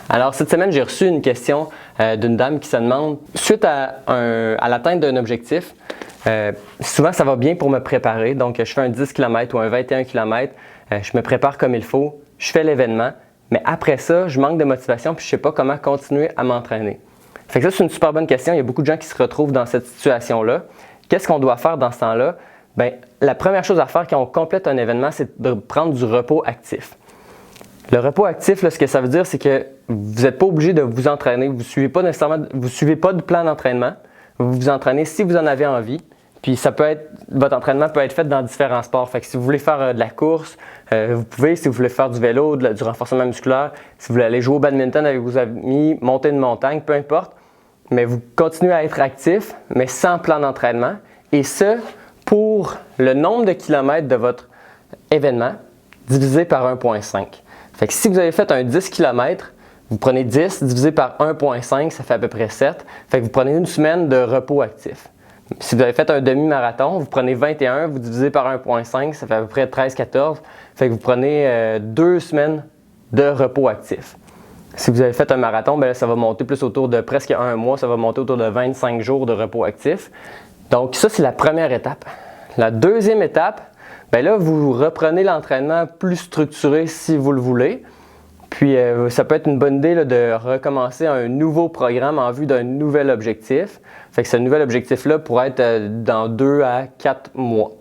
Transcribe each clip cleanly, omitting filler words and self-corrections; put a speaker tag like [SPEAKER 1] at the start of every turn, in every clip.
[SPEAKER 1] Alors cette semaine, j'ai reçu une question d'une dame qui se demande, suite à l'atteinte d'un objectif, souvent ça va bien pour me préparer, donc je fais un 10 km ou un 21 km, je me prépare comme il faut, je fais l'événement, mais après ça, je manque de motivation puis je ne sais pas comment continuer à m'entraîner. Fait que ça, c'est une super bonne question, il y a beaucoup de gens qui se retrouvent dans cette situation-là. Qu'est-ce qu'on doit faire dans ce temps-là? Bien, la première chose à faire quand on complète un événement, c'est de prendre du repos actif. Le repos actif, là, ce que ça veut dire, c'est que vous n'êtes pas obligé de vous entraîner. Vous ne suivez pas de plan d'entraînement. Vous vous entraînez si vous en avez envie. Puis votre entraînement peut être fait dans différents sports. Fait que si vous voulez faire de la course, vous pouvez. Si vous voulez faire du vélo, du renforcement musculaire, si vous voulez aller jouer au badminton avec vos amis, monter une montagne, peu importe. Mais vous continuez à être actif, mais sans plan d'entraînement. Et ce, pour le nombre de kilomètres de votre événement divisé par 1,5. Fait que si vous avez fait un 10 km, vous prenez 10 divisé par 1,5, ça fait à peu près 7. Fait que vous prenez une semaine de repos actif. Si vous avez fait un demi-marathon, vous prenez 21, vous divisez par 1,5, ça fait à peu près 13-14. Fait que vous prenez 2 semaines de repos actif. Si vous avez fait un marathon, bien là, ça va monter plus autour de presque un mois, ça va monter autour de 25 jours de repos actif. Donc ça, c'est la première étape. La deuxième étape, bien là, vous reprenez l'entraînement plus structuré si vous le voulez. Puis ça peut être une bonne idée là, de recommencer un nouveau programme en vue d'un nouvel objectif. Fait que ce nouvel objectif-là pourrait être dans 2 à 4 mois.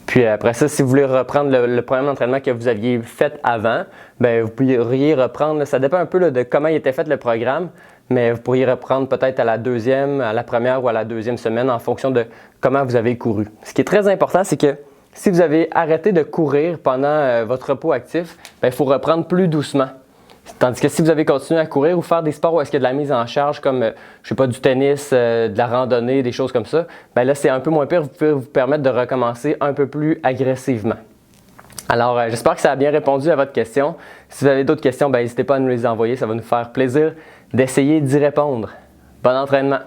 [SPEAKER 1] Puis après ça, si vous voulez reprendre le programme d'entraînement que vous aviez fait avant, bien, vous pourriez reprendre, ça dépend un peu là, de comment il était fait le programme, mais vous pourriez reprendre peut-être à la première ou à la deuxième semaine en fonction de comment vous avez couru. Ce qui est très important, c'est que si vous avez arrêté de courir pendant votre repos actif, bien, il faut reprendre plus doucement. Tandis que si vous avez continué à courir ou faire des sports où est-ce qu'il y a de la mise en charge comme, je sais pas, du tennis, de la randonnée, des choses comme ça, bien là, c'est un peu moins pire, vous pouvez vous permettre de recommencer un peu plus agressivement. Alors, j'espère que ça a bien répondu à votre question. Si vous avez d'autres questions, bien, n'hésitez pas à nous les envoyer, ça va nous faire plaisir d'essayer d'y répondre. Bon entraînement!